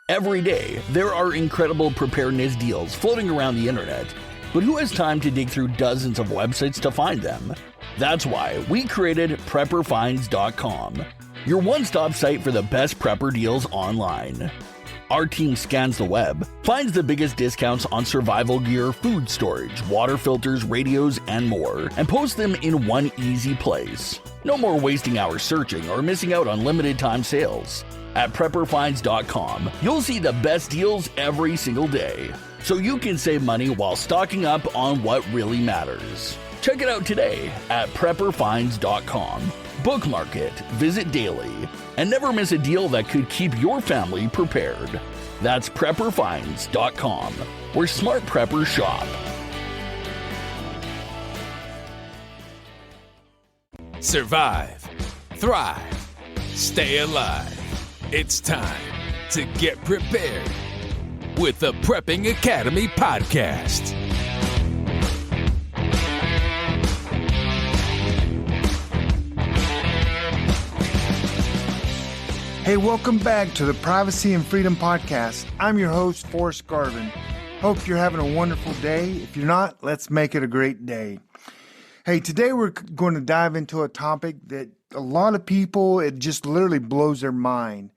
Every day, there are incredible preparedness deals floating around the internet, but who has time to dig through dozens of websites to find them? That's why we created PrepperFinds.com, your one-stop site for the best prepper deals online. Our team scans the web, finds the biggest discounts on survival gear, food storage, water filters, radios, and more, and posts them in one easy place. No more wasting hours searching or missing out on limited time sales. At PrepperFinds.com, you'll see the best deals every single day, so you can save money while stocking up on what really matters. Check it out today at PrepperFinds.com. Bookmark it, visit daily, and never miss a deal that could keep your family prepared. That's PrepperFinds.com, where smart preppers shop. Survive, thrive, stay alive. It's time to get prepared with the Prepping Academy podcast. Hey, welcome back to the Privacy and Freedom Podcast. I'm your host, Forrest Garvin. Hope you're having a wonderful day. If you're not, let's make it a great day. Hey, today we're going to dive into a topic that a lot of people, it just literally blows their mind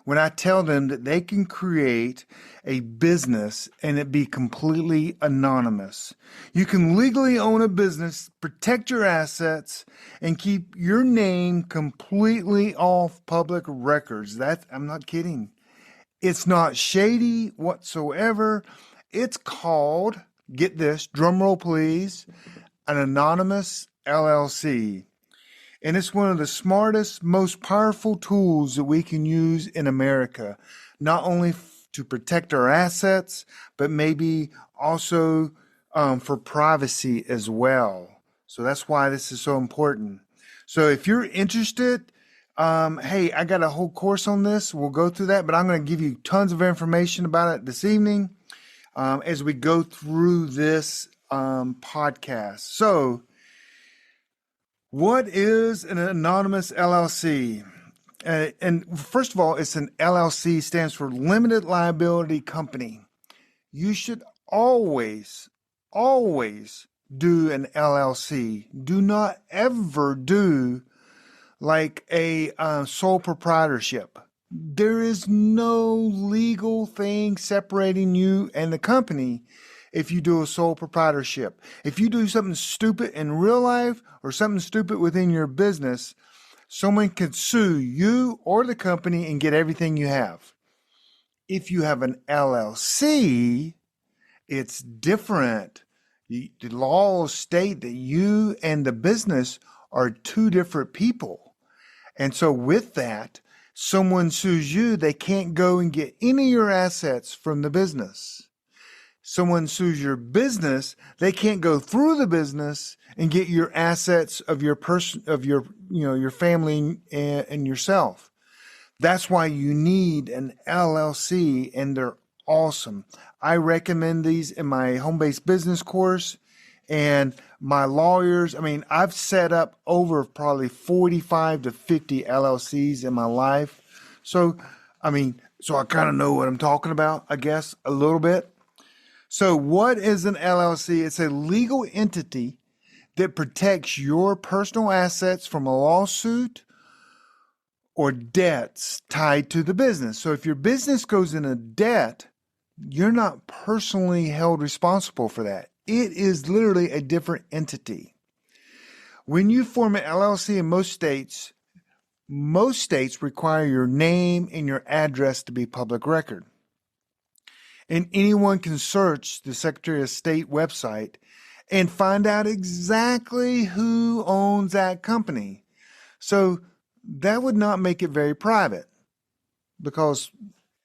when I tell them that they can create a business and it be completely anonymous. You can legally own a business, protect your assets, and keep your name completely off public records. I'm not kidding. It's not shady whatsoever. It's called, get this, drum roll please, an Anonymous LLC. And it's one of the smartest, most powerful tools that we can use in America, not only to protect our assets, but maybe also for privacy as well. So that's why this is so important. So if you're interested, hey, I got a whole course on this. We'll go through that, but I'm going to give you tons of information about it this evening as we go through this podcast. So, what is an Anonymous LLC? And first of all, it's an LLC, stands for Limited Liability Company. You should always do an LLC. Do not ever do like a sole proprietorship. There is no legal thing separating you and the company if you do a sole proprietorship. If you do something stupid in real life or something stupid within your business, someone could sue you or the company and get everything you have. If you have an LLC, it's different. The laws state that you and the business are two different people. And so with that, someone sues you, they can't go and get any of your assets from the business. Someone sues your business, they can't go through the business and get your assets of your person, of your, your family and yourself. That's why you need an LLC, and they're awesome. I recommend these in my home-based business course, and my lawyers. I've set up over probably 45 to 50 LLCs in my life. So I kind of know what I'm talking about, I guess, a little bit. So what is an LLC? It's a legal entity that protects your personal assets from a lawsuit or debts tied to the business. So if your business goes into debt, you're not personally held responsible for that. It is literally a different entity. When you form an LLC in most states require your name and your address to be public record. And anyone can search the Secretary of State website and find out exactly who owns that company. So that would not make it very private, because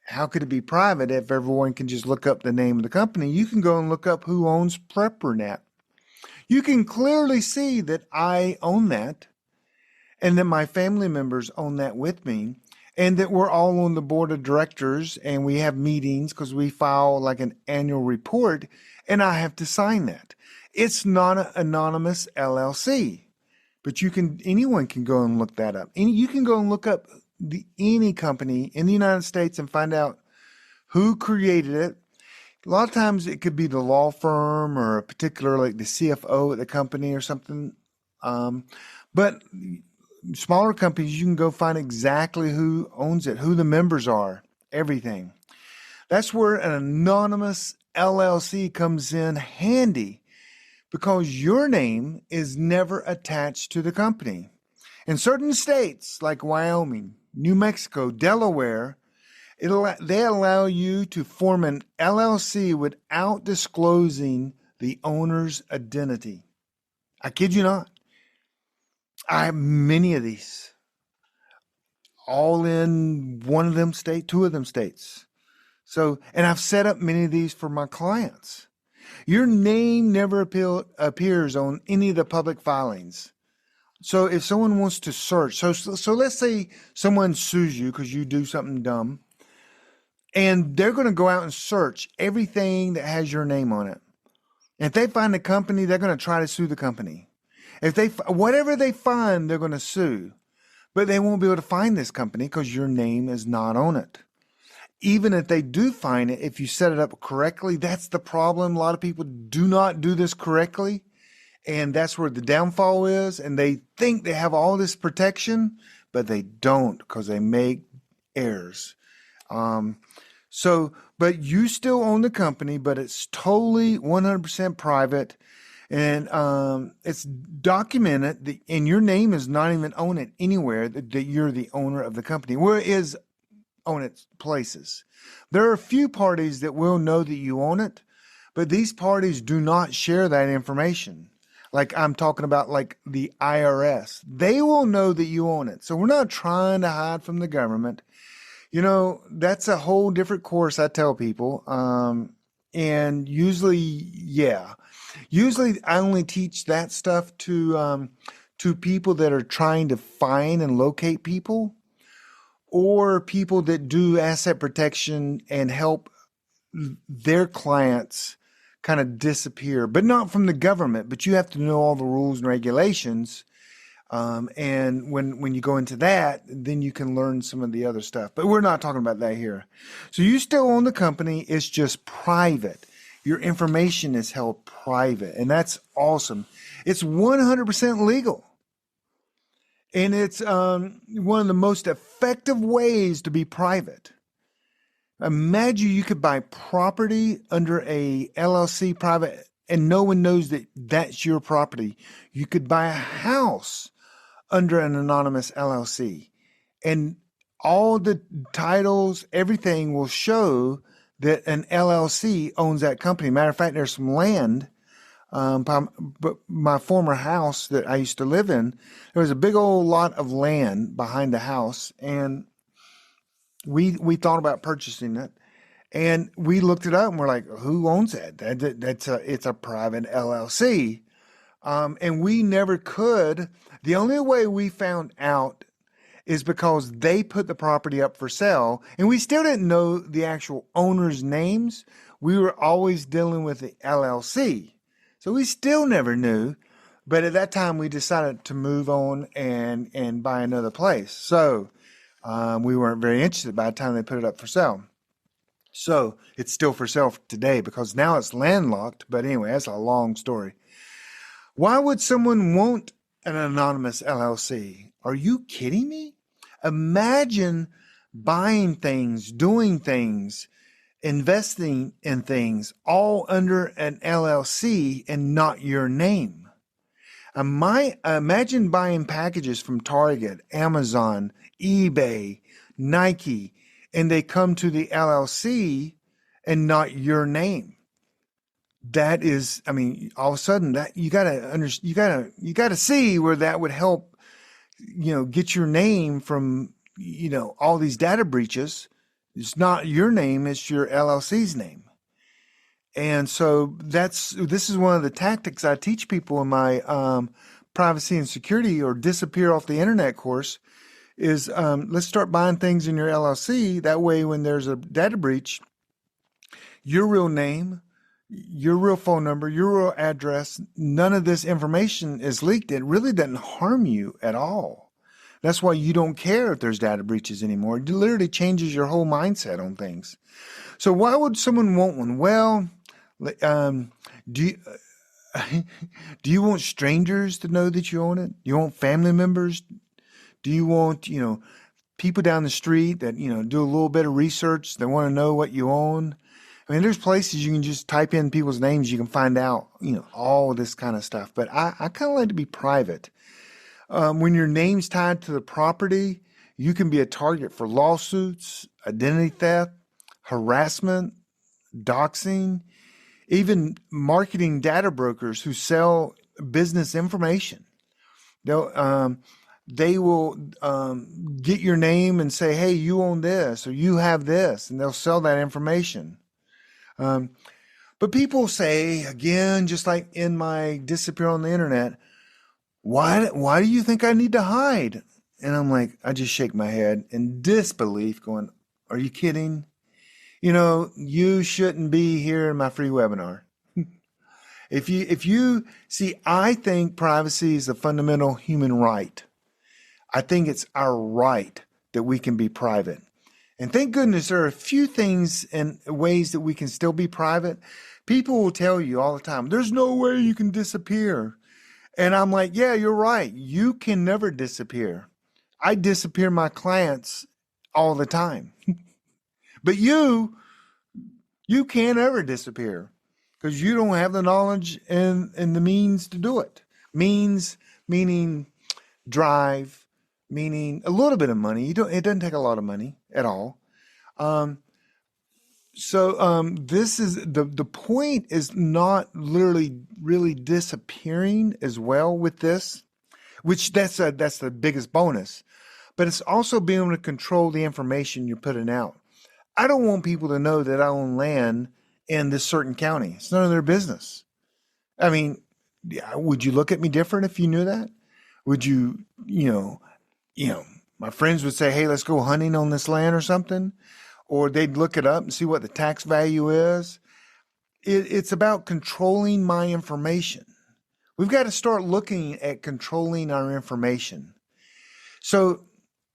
how could it be private if everyone can just look up the name of the company? You can go and look up who owns PrepperNet. You can clearly see that I own that, and that my family members own that with me, and that we're all on the board of directors, and we have meetings because we file like an annual report, and I have to sign that. It's not an Anonymous LLC, but anyone can go and look that up. You can go and look up any company in the United States and find out who created it. A lot of times it could be the law firm or a particular, like the CFO at the company or something. But smaller companies, you can go find exactly who owns it, who the members are, everything. That's where an anonymous LLC comes in handy, because your name is never attached to the company. In certain states like Wyoming, New Mexico, Delaware, they allow you to form an LLC without disclosing the owner's identity. I kid you not. I have many of these, all in one of them state, two of them states. So, and I've set up many of these for my clients. Your name never appears on any of the public filings. So if someone wants to search, so let's say someone sues you because you do something dumb, and they're going to go out and search everything that has your name on it. And if they find the company, they're going to try to sue the company. Whatever they find, they're going to sue, but they won't be able to find this company because your name is not on it. Even if they do find it, if you set it up correctly, that's the problem. A lot of people do not do this correctly, and that's where the downfall is. And they think they have all this protection, but they don't, because they make errors. But you still own the company, but it's totally 100% private. And it's documented, and your name is not even on it anywhere that you're the owner of the company. Where it is on its places. There are a few parties that will know that you own it, but these parties do not share that information. Like I'm talking about, like the IRS. They will know that you own it. So we're not trying to hide from the government. You know, that's a whole different course, I tell people. And usually I only teach that stuff to people that are trying to find and locate people, or people that do asset protection and help their clients kind of disappear, but not from the government. But you have to know all the rules and regulations. And when you go into that, then you can learn some of the other stuff. But we're not talking about that here. So you still own the company. It's just private. Your information is held private, and that's awesome. It's 100% legal. And it's one of the most effective ways to be private. Imagine you could buy property under a LLC private, and no one knows that that's your property. You could buy a house under an anonymous LLC, and all the titles, everything will show that an LLC owns that company. Matter of fact, there's some land. But my former house that I used to live in, there was a big old lot of land behind the house, and we thought about purchasing it, and we looked it up, and we're like, who owns that? It's a private LLC, and we never could. The only way we found out is because they put the property up for sale, and we still didn't know the actual owners' names. We were always dealing with the LLC. So we still never knew, but at that time we decided to move on and buy another place. So we weren't very interested by the time they put it up for sale. So it's still for sale today because now it's landlocked. But anyway, that's a long story. Why would someone want an anonymous LLC? Are you kidding me? Imagine buying things, doing things, investing in things all under an LLC and not your name. Imagine buying packages from Target, Amazon, eBay, Nike, and they come to the LLC and not your name. That is, I mean, all of a sudden that you gotta see where that would help, get your name from, all these data breaches. It's not your name, it's your LLC's name. And so this is one of the tactics I teach people in my privacy and security or disappear off the internet course is let's start buying things in your LLC. That way, when there's a data breach, your real name, your real phone number, your real address, none of this information is leaked. It really doesn't harm you at all. That's why you don't care if there's data breaches anymore. It literally changes your whole mindset on things. So why would someone want one? Well, do you, do you want strangers to know that you own it? You want family members? Do you want, people down the street that, do a little bit of research, they want to know what you own? I mean, there's places you can just type in people's names, you can find out, all of this kind of stuff. But I kind of like to be private. When your name's tied to the property, you can be a target for lawsuits, identity theft, harassment, doxing, even marketing data brokers who sell business information. They will get your name and say, hey, you own this or you have this, and they'll sell that information. But people say, again, just like in my Disappear on the Internet, why do you think I need to hide? And I'm like, I just shake my head in disbelief going, are you kidding? You shouldn't be here in my free webinar. If you see, I think privacy is a fundamental human right. I think it's our right that we can be private. And thank goodness there are a few things and ways that we can still be private. People will tell you all the time, there's no way you can disappear. And I'm like, yeah, you're right. You can never disappear. I disappear my clients all the time. But you can't ever disappear because you don't have the knowledge and the means to do it. Means meaning drive, meaning a little bit of money. It doesn't take a lot of money at all. This is the point is not literally really disappearing as well with this, which that's the biggest bonus, but it's also being able to control the information you're putting out. I don't want people to know that I own land in this certain county. It's none of their business. I mean, would you look at me different if you knew that? Would you, my friends would say, hey, let's go hunting on this land or something. Or they'd look it up and see what the tax value is. It's about controlling my information. We've got to start looking at controlling our information. So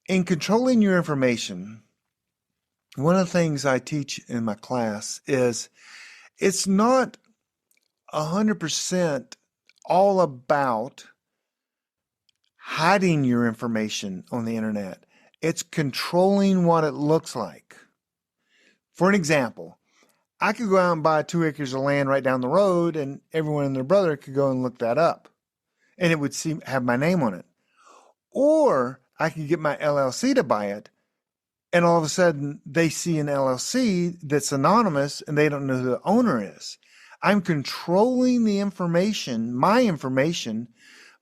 in controlling your information, one of the things I teach in my class is it's not 100% all about hiding your information on the internet. It's controlling what it looks like. For an example, I could go out and buy 2 acres of land right down the road, and everyone and their brother could go and look that up, and it would have my name on it. Or I could get my LLC to buy it, and all of a sudden they see an LLC that's anonymous, and they don't know who the owner is. I'm controlling the information, my information,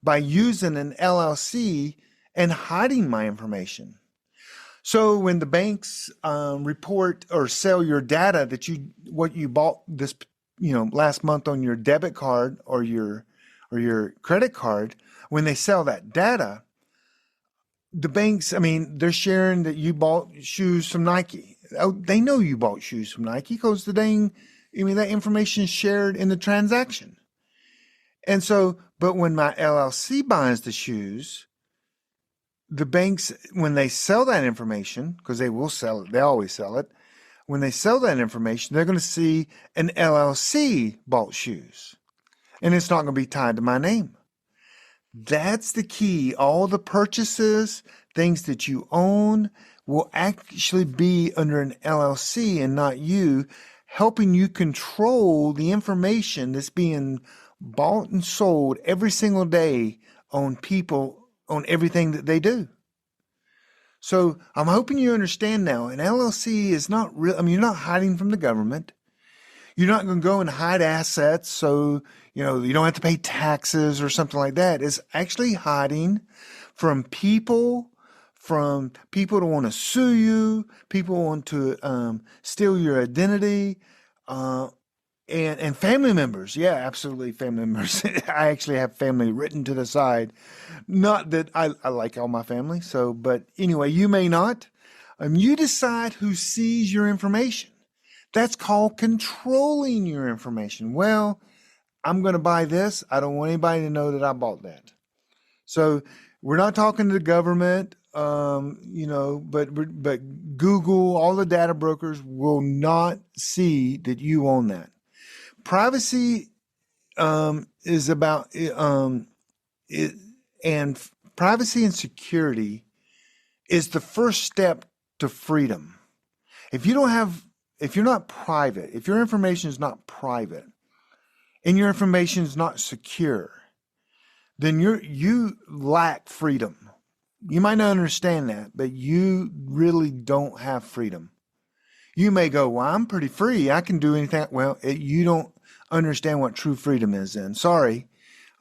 by using an LLC and hiding my information. So when the banks report or sell your data that what you bought this last month on your debit card or your credit card, when they sell that data, the banks, they're sharing that you bought shoes from Nike. Oh, they know you bought shoes from Nike because that information is shared in the transaction. And so, but when my LLC buys the shoes, the banks, when they sell that information, because they will sell it, they always sell it. When they sell that information, they're going to see an LLC bought shoes, and it's not going to be tied to my name. That's the key. All the purchases, things that you own, will actually be under an LLC and not you, helping you control the information that's being bought and sold every single day on people, on everything that they do. So I'm hoping you understand now, an LLC is not real. You're not hiding from the government. You're not going to go and hide assets so, you don't have to pay taxes or something like that. It's actually hiding from people that want to sue you, people want to steal your identity, and family members. Yeah, absolutely, family members. I actually have family written to the side. Not that I like all my family, but anyway, you may not. You decide who sees your information. That's called controlling your information. Well, I'm going to buy this. I don't want anybody to know that I bought that. So We're not talking to the government, but Google, all the data brokers will not see that you own that. Privacy is about it, and privacy and security is the first step to freedom. If you're not private, if your information is not private, and your information is not secure, then you lack freedom. You might not understand that, but you really don't have freedom. You may go, well, I'm pretty free. I can do anything. Well, you don't understand what true freedom is then. Sorry.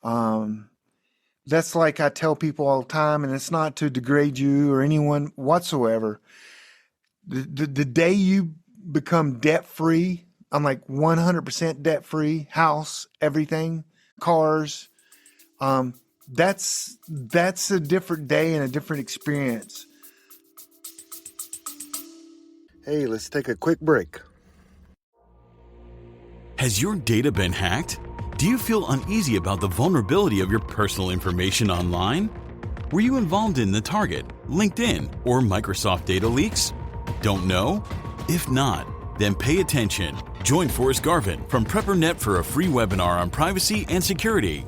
That's like I tell people all the time, and it's not to degrade you or anyone whatsoever. The day you become debt-free, I'm like 100% debt-free, house, everything, cars, that's a different day and a different experience. Hey, let's take a quick break. Has your data been hacked? Do you feel uneasy about the vulnerability of your personal information online? Were you involved in the Target, LinkedIn, or Microsoft data leaks? Don't know? If not, then pay attention. Join Forrest Garvin from PrepperNet for a free webinar on privacy and security.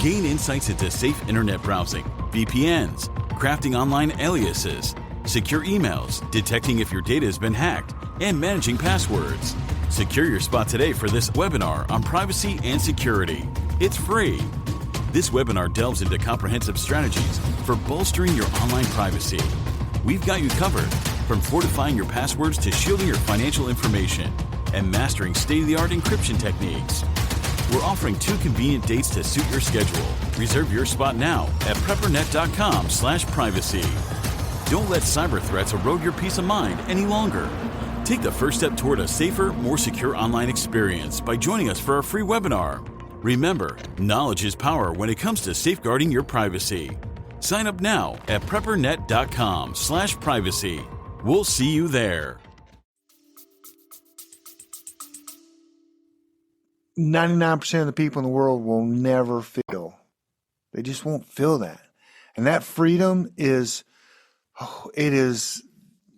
Gain insights into safe internet browsing, VPNs, crafting online aliases, secure emails, detecting if your data has been hacked, and managing passwords. Secure your spot today for this webinar on privacy and security. It's free. This webinar delves into comprehensive strategies for bolstering your online privacy. We've got you covered, from fortifying your passwords to shielding your financial information and mastering state-of-the-art encryption techniques. We're offering 2 convenient dates to suit your schedule. Reserve your spot now at preppernet.com/privacy. Don't let cyber threats erode your peace of mind any longer. Take the first step toward a safer, more secure online experience by joining us for our free webinar. Remember, knowledge is power when it comes to safeguarding your privacy. Sign up now at preppernet.com/privacy. We'll see you there. 99% of the people in the world will never feel. They just won't feel that. And that freedom is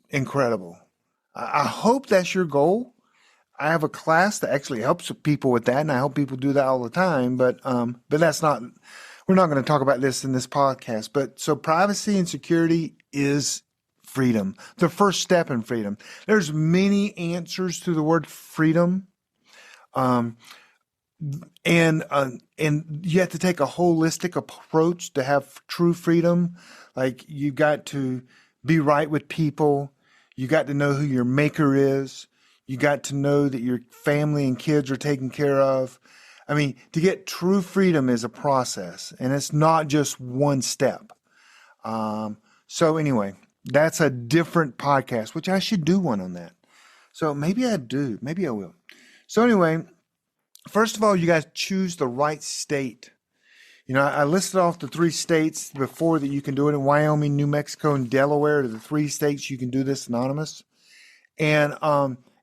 incredible. I hope that's your goal. I have a class that actually helps people with that, and I help people do that all the time. But that's not. We're not going to talk about this in this podcast. But so privacy and security is freedom. The first step in freedom. There's many answers to the word freedom, and you have to take a holistic approach to have true freedom. Like you got to be right with people. You got to know who your maker is. You got to know that your family and kids are taken care of. I mean, to get true freedom is a process, and it's not just one step. So anyway, that's a different podcast, which I should do one on that. So maybe I do. Maybe I will. So anyway, first of all, you guys choose the right state. You know, I listed off the 3 states before that you can do it in. Wyoming, New Mexico, and Delaware are the 3 states you can do this anonymous. And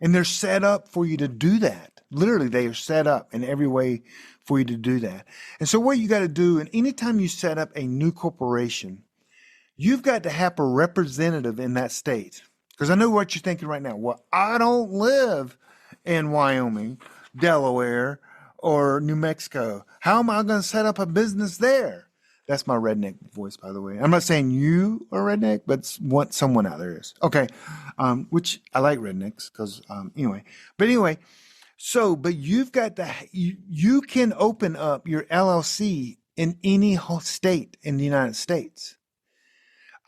they're set up for you to do that. Literally, they are set up in every way for you to do that. And so what you got to do, and anytime you set up a new corporation, you've got to have a representative in that state. Because I know what you're thinking right now. Well, I don't live in Wyoming, Delaware, or New Mexico. How am I going to set up a business there? That's my redneck voice, by the way. I'm not saying you are redneck, but someone out there is. Okay. Which I like rednecks because anyway. But you've got to, you can open up your LLC in any whole state in the United States.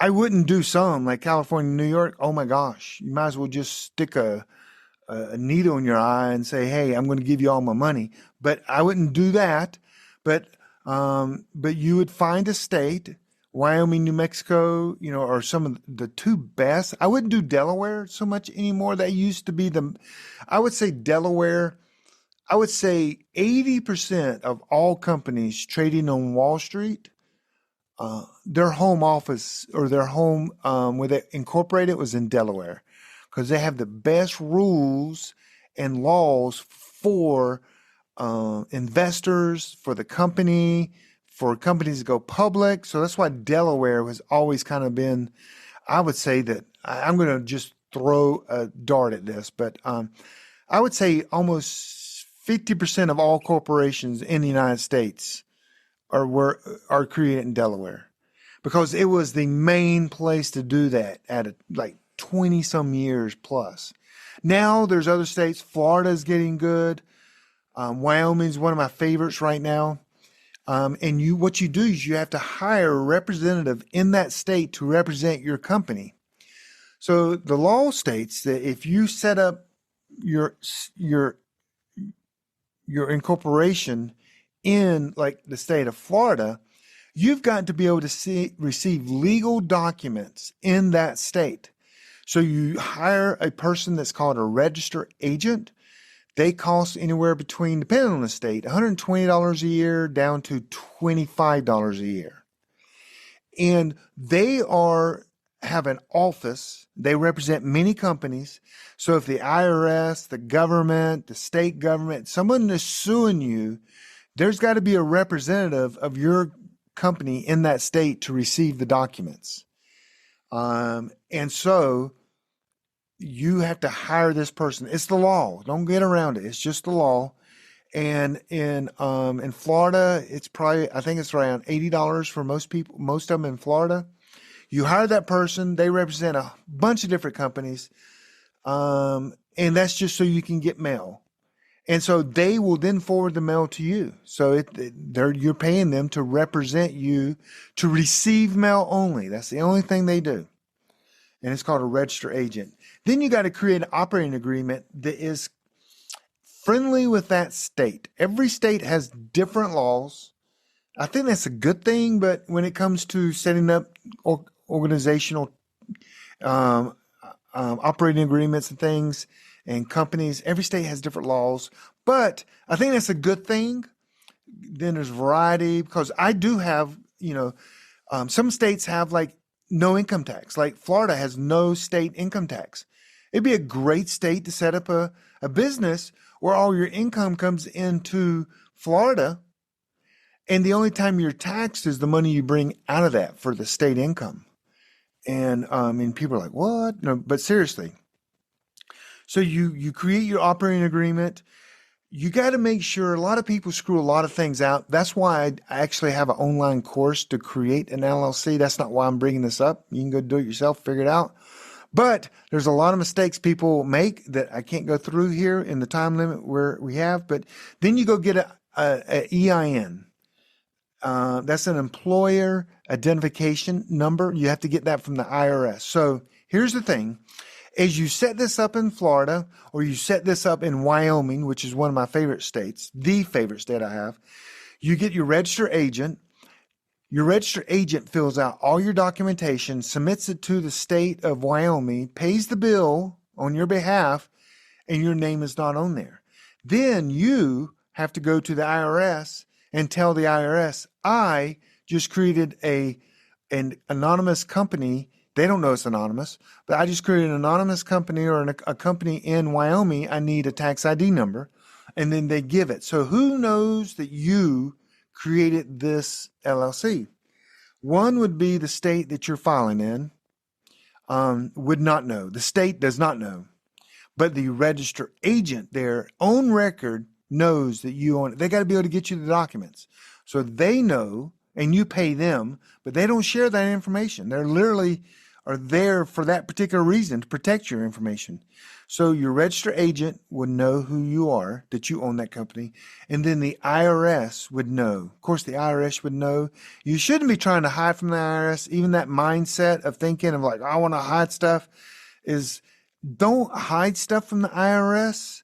I wouldn't do some like California, New York. Oh my gosh. You might as well just stick a needle in your eye and say, hey, I'm going to give you all my money. But I wouldn't do that. But you would find a state, Wyoming, New Mexico, are some of the 2 best. I wouldn't do Delaware so much anymore. That used to be I would say Delaware. I would say 80% of all companies trading on Wall Street, their home office or their home where they incorporated was in Delaware. Because they have the best rules and laws for investors, for the company, for companies to go public. So that's why Delaware has always kind of been, I would say that I'm going to just throw a dart at this, but I would say almost 50% of all corporations in the United States are created in Delaware, because it was the main place to do that at like 20 some years plus. Now there's other states. Florida's getting good. Wyoming's one of my favorites right now. And what you do is you have to hire a representative in that state to represent your company. So the law states that if you set up your incorporation in like the state of Florida, you've got to be able to receive legal documents in that state. So you hire a person that's called a registered agent. They cost anywhere between, depending on the state, $120 a year down to $25 a year. And they have an office. They represent many companies. So if the IRS, the government, the state government, someone is suing you, there's got to be a representative of your company in that state to receive the documents. And so you have to hire this person. It's the law. Don't get around it. It's just the law. And in Florida, it's probably, I think it's around $80 for most people, most of them in Florida. You hire that person. They represent a bunch of different companies. And that's just so you can get mail. And so they will then forward the mail to you. So you're paying them to represent you to receive mail only. That's the only thing they do. And it's called a registered agent. Then you got to create an operating agreement that is friendly with that state. Every state has different laws. I think that's a good thing, but when it comes to setting up organizational operating agreements and things and companies, every state has different laws. But I think that's a good thing. Then there's variety, because I do have, some states have like no income tax. Like Florida has no state income tax. It'd be a great state to set up a business where all your income comes into Florida, and the only time you're taxed is the money you bring out of that for the state income. And people are like, what? No, but seriously. So you create your operating agreement. You got to make sure. A lot of people screw a lot of things out. That's why I actually have an online course to create an LLC. That's not why I'm bringing this up. You can go do it yourself, figure it out. But there's a lot of mistakes people make that I can't go through here in the time limit where we have. But then you go get a EIN. That's an employer identification number. You have to get that from the IRS. So here's the thing. As you set this up in Florida, or you set this up in Wyoming, which is one of my favorite states, the favorite state I have, you get your registered agent. Your registered agent fills out all your documentation, submits it to the state of Wyoming, pays the bill on your behalf, and your name is not on there. Then you have to go to the IRS and tell the IRS, I just created an anonymous company. They don't know it's anonymous, but I just created an anonymous company or a company in Wyoming. I need a tax ID number, and then they give it. So who knows that you created this LLC? One would be the state that you're filing in, would not know. The state does not know, but the registered agent, their own record, knows that you own it. They got to be able to get you the documents. So they know, and you pay them, but they don't share that information. They're literally are there for that particular reason, to protect your information. So your registered agent would know who you are, that you own that company. And then the IRS would know. Of course, the IRS would know. You shouldn't be trying to hide from the IRS. Even that mindset of thinking of like, I want to hide stuff, is don't hide stuff from the IRS.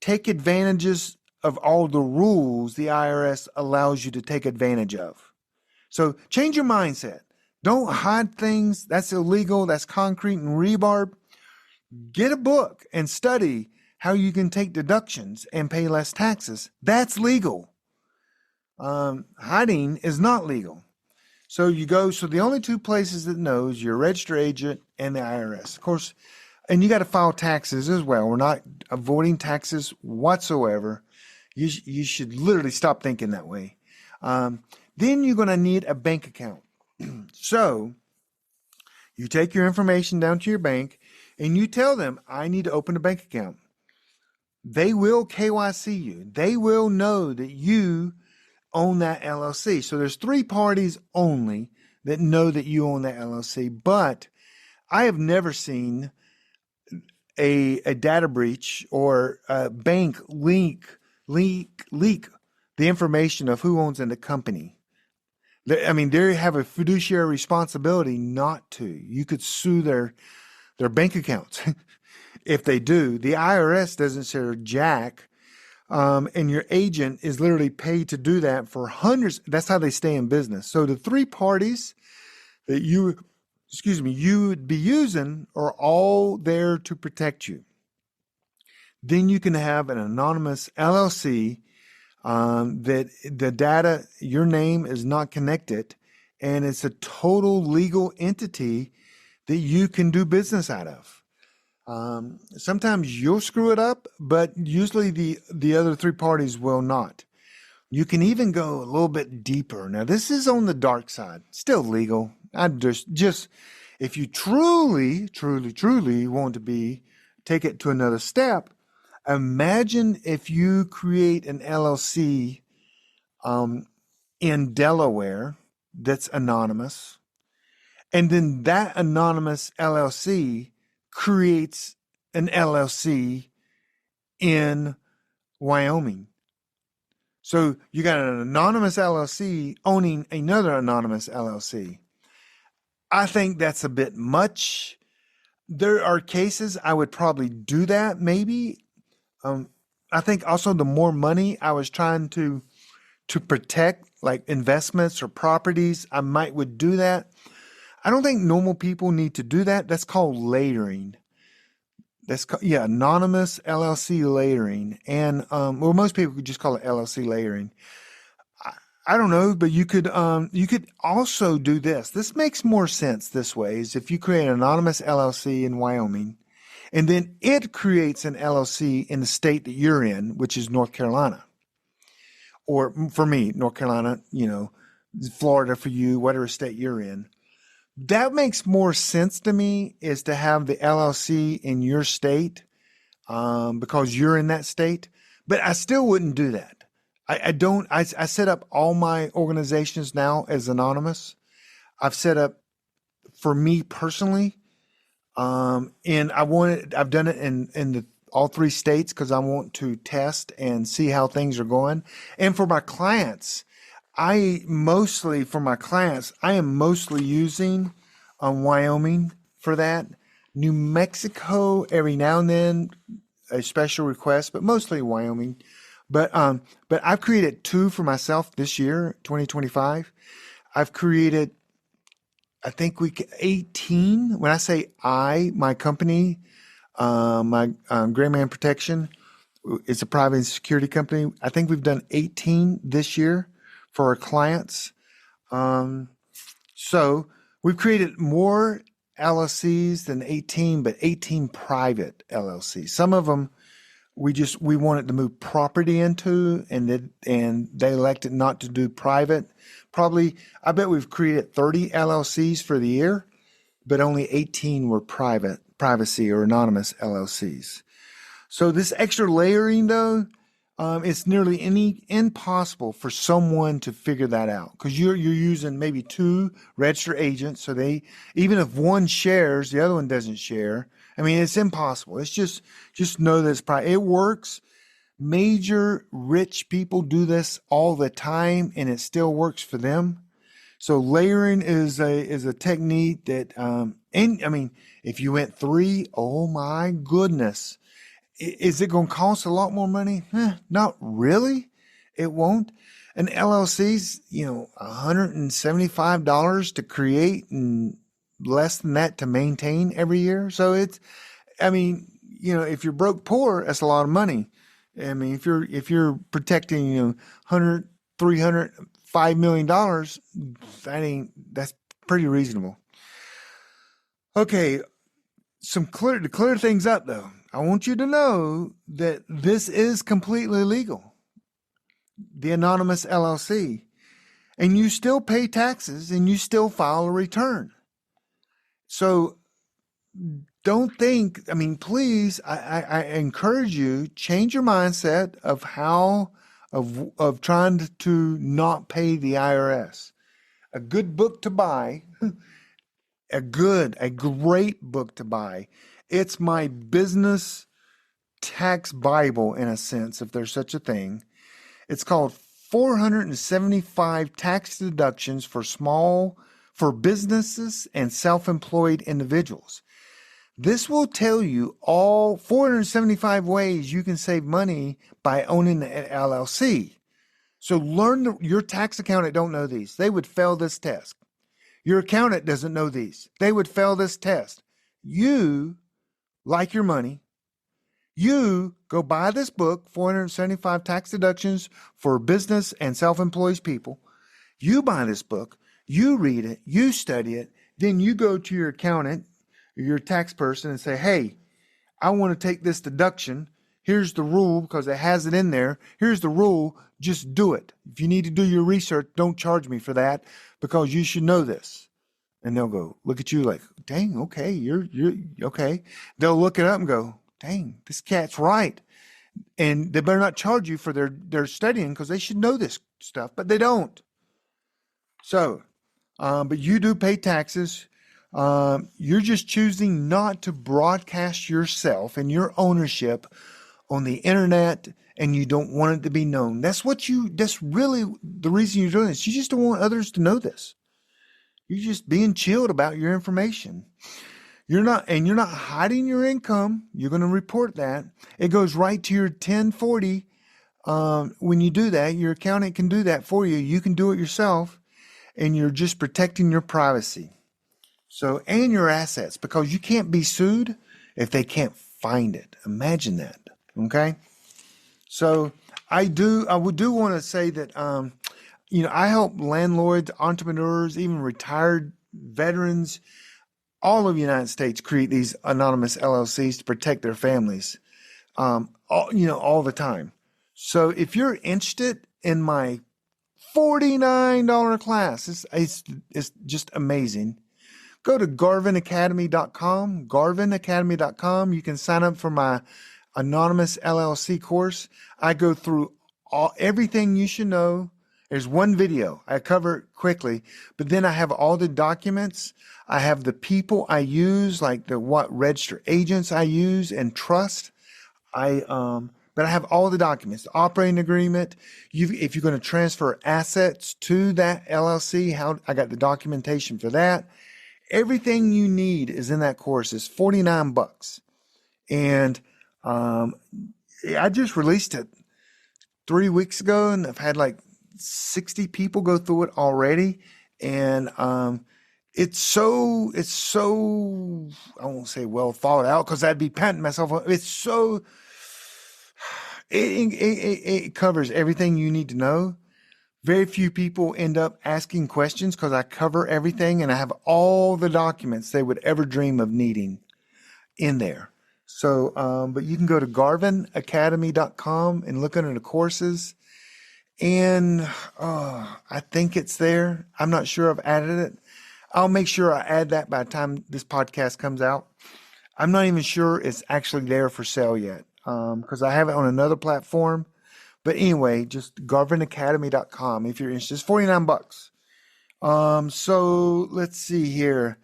Take advantages of all the rules the IRS allows you to take advantage of. So change your mindset. Don't hide things. That's illegal. That's concrete and rebar. Get a book and study how you can take deductions and pay less taxes. That's legal. Hiding is not legal. So the only two places that knows, your registered agent and the IRS. Of course, and you got to file taxes as well. We're not avoiding taxes whatsoever. You should literally stop thinking that way. Then you're going to need a bank account. So you take your information down to your bank and you tell them, I need to open a bank account. They will KYC you. They will know that you own that LLC. So there's 3 parties only that know that you own that LLC. But I have never seen a data breach or a bank leak the information of who owns in the company. I mean, they have a fiduciary responsibility not to. You could sue their bank accounts if they do. The IRS doesn't share jack, and your agent is literally paid to do that for hundreds. That's how they stay in business. So the 3 parties that you would be using are all there to protect you. Then you can have an anonymous LLC that the data, your name is not connected, and it's a total legal entity that you can do business out of. Sometimes you'll screw it up, but usually the other 3 parties will not. You can even go a little bit deeper. Now, this is on the dark side, still legal. I just if you truly want to take it to another step, imagine if you create an LLC in Delaware that's anonymous, and then that anonymous LLC creates an LLC in Wyoming. So you got an anonymous LLC owning another anonymous LLC. I think that's a bit much. There are cases I would probably do that, maybe. I think also the more money I was trying to protect, like investments or properties, I would do that. I don't think normal people need to do that. That's called layering. Anonymous LLC layering. And, most people could just call it LLC layering. I don't know, but you could also do this. This makes more sense this way, is if you create an anonymous LLC in Wyoming, and then it creates an LLC in the state that you're in, which is North Carolina. Or for me, North Carolina, Florida for you, whatever state you're in. That makes more sense to me, is to have the LLC in your state because you're in that state. But I still wouldn't do that. I set up all my organizations now as anonymous. I've set up for me personally. And I've done it in all 3 states because I want to test and see how things are going. And for my clients, I am mostly using Wyoming for that. New Mexico, every now and then, a special request, but mostly Wyoming. But I've created 2 for myself this year, 2025. I've created, I think 18. When I say my company, my Gray Man Protection, it's a private security company. I think we've done 18 this year for our clients. So we've created more LLCs than 18, but 18 private LLCs. Some of them we wanted to move property into, and they elected not to do private. Probably, I bet we've created 30 LLCs for the year, but only 18 were privacy or anonymous LLCs. So this extra layering, though, it's nearly impossible for someone to figure that out, because you're using maybe 2 registered agents. So even if one shares, the other one doesn't share. I mean, it's impossible. It's just know that it works. Major rich people do this all the time, and it still works for them. So layering is a technique that, if you went 3, oh my goodness, is it going to cost a lot more money? Not really. It won't. An LLC's, $175 to create and less than that to maintain every year. So if you're broke poor, that's a lot of money. I mean, if you're protecting, $100, $300, $5 million, that's pretty reasonable. Okay. To clear things up though, I want you to know that this is completely legal. The Anonymous LLC. and you still pay taxes and you still file a return. So don't think, I mean, please, I encourage you, change your mindset of of trying to not pay the IRS. A good book to buy, a great book to buy. It's my business tax Bible, in a sense, if there's such a thing. It's called 475 Tax Deductions for Businesses and Self-Employed Individuals. This will tell you all 475 ways you can save money by owning an LLC. So your tax accountant don't know these. They would fail this test. Your accountant doesn't know these. They would fail this test. You like your money. You go buy this book, 475 Tax Deductions for Business and Self-Employed People. You buy this book, you read it, you study it, then you go to your accountant, your tax person, and say, hey, I want to take this deduction. Here's the rule, because it has it in there. Here's the rule. Just do it. If you need to do your research, don't charge me for that, because you should know this. And they'll go look at you like, dang, okay, you're okay. They'll look it up and go, dang, this cat's right. And they better not charge you for their studying, because they should know this stuff, but they don't. So, but you do pay taxes. You're just choosing not to broadcast yourself and your ownership on the internet, and you don't want it to be known. That's really the reason you're doing this. You just don't want others to know this. You're just being chilled about your information. You're not hiding your income. You're going to report that. It goes right to your 1040. When you do that, your accountant can do that for you. You can do it yourself, and you're just protecting your privacy. So, and your assets, because you can't be sued if they can't find it. Imagine that. Okay. So I do want to say that, I help landlords, entrepreneurs, even retired veterans, all over the United States create these anonymous LLCs to protect their families, all the time. So if you're interested in my $49 class, it's just amazing. Go to garvinacademy.com, garvinacademy.com. You can sign up for my Anonymous LLC course. I go through everything you should know. There's one video. I cover it quickly, but then I have all the documents. I have the people I use, like what registered agents I use and trust. But I have all the documents, the operating agreement. If you're going to transfer assets to that LLC, I got the documentation for that. Everything you need is in that course. It's $49. And I just released it 3 weeks ago, and I've had like 60 people go through it already. And it's so I won't say well thought out, because I'd be patting myself. It's so it covers everything you need to know. Very few people end up asking questions, because I cover everything, and I have all the documents they would ever dream of needing in there. So, but you can go to garvinacademy.com and look under the courses. And I think it's there. I'm not sure I've added it. I'll make sure I add that by the time this podcast comes out. I'm not even sure it's actually there for sale yet, because I have it on another platform. But anyway, just garvinacademy.com if you're interested. It's $49. So let's see here.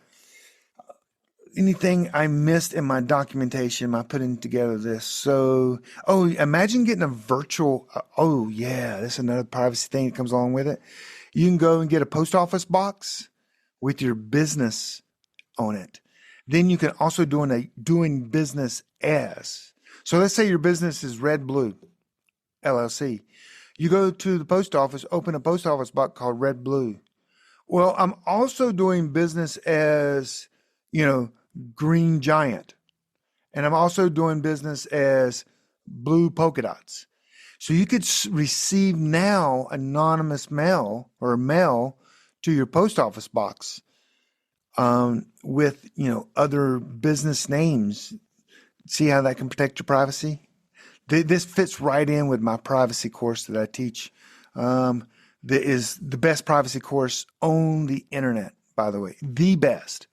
Anything I missed in my documentation, am I putting together this? So, imagine getting a virtual, that's another privacy thing that comes along with it. You can go and get a post office box with your business on it. Then you can also doing business as. So let's say your business is Red Blue LLC. You go to the post office, open a post office box called Red Blue. Well, I'm also doing business as, Green Giant. And I'm also doing business as Blue Polka Dots. So you could receive now anonymous mail or mail to your post office box with, other business names. See how that can protect your privacy? This fits right in with my privacy course that I teach. that is the best privacy course on the internet, by the way, the best.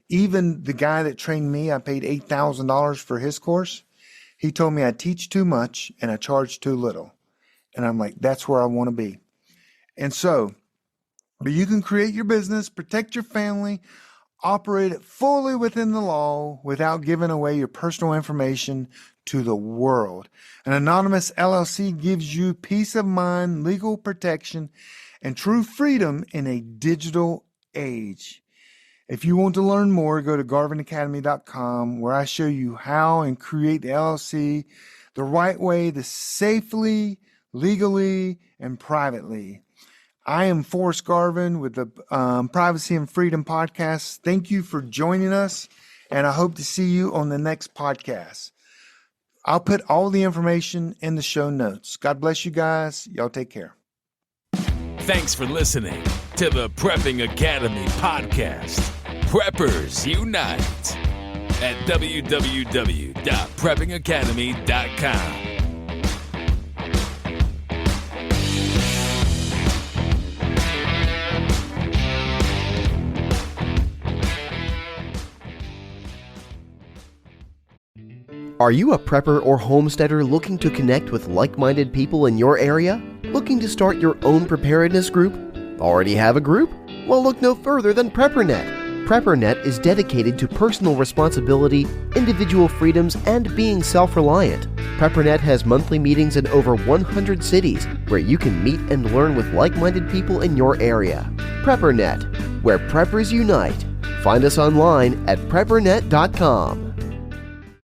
Even the guy that trained me, I paid $8,000 for his course. He told me I teach too much and I charge too little. And I'm like, that's where I want to be. And so, but you can create your business, protect your family, operate it fully within the law without giving away your personal information to the world. An Anonymous LLC gives you peace of mind, legal protection, and true freedom in a digital age. If you want to learn more, go to garvinacademy.com, where I show you how and create the LLC the right way, to safely, legally, and privately. I am Forrest Garvin with the Privacy and Freedom Podcast. Thank you for joining us, and I hope to see you on the next podcast. I'll put all the information in the show notes. God bless you guys. Y'all take care. Thanks for listening to the Prepping Academy podcast. Preppers Unite at www.preppingacademy.com. Are you a prepper or homesteader looking to connect with like-minded people in your area? Looking to start your own preparedness group? Already have a group? Well, look no further than PrepperNet. PrepperNet is dedicated to personal responsibility, individual freedoms, and being self-reliant. PrepperNet has monthly meetings in over 100 cities where you can meet and learn with like-minded people in your area. PrepperNet, where preppers unite. Find us online at preppernet.com.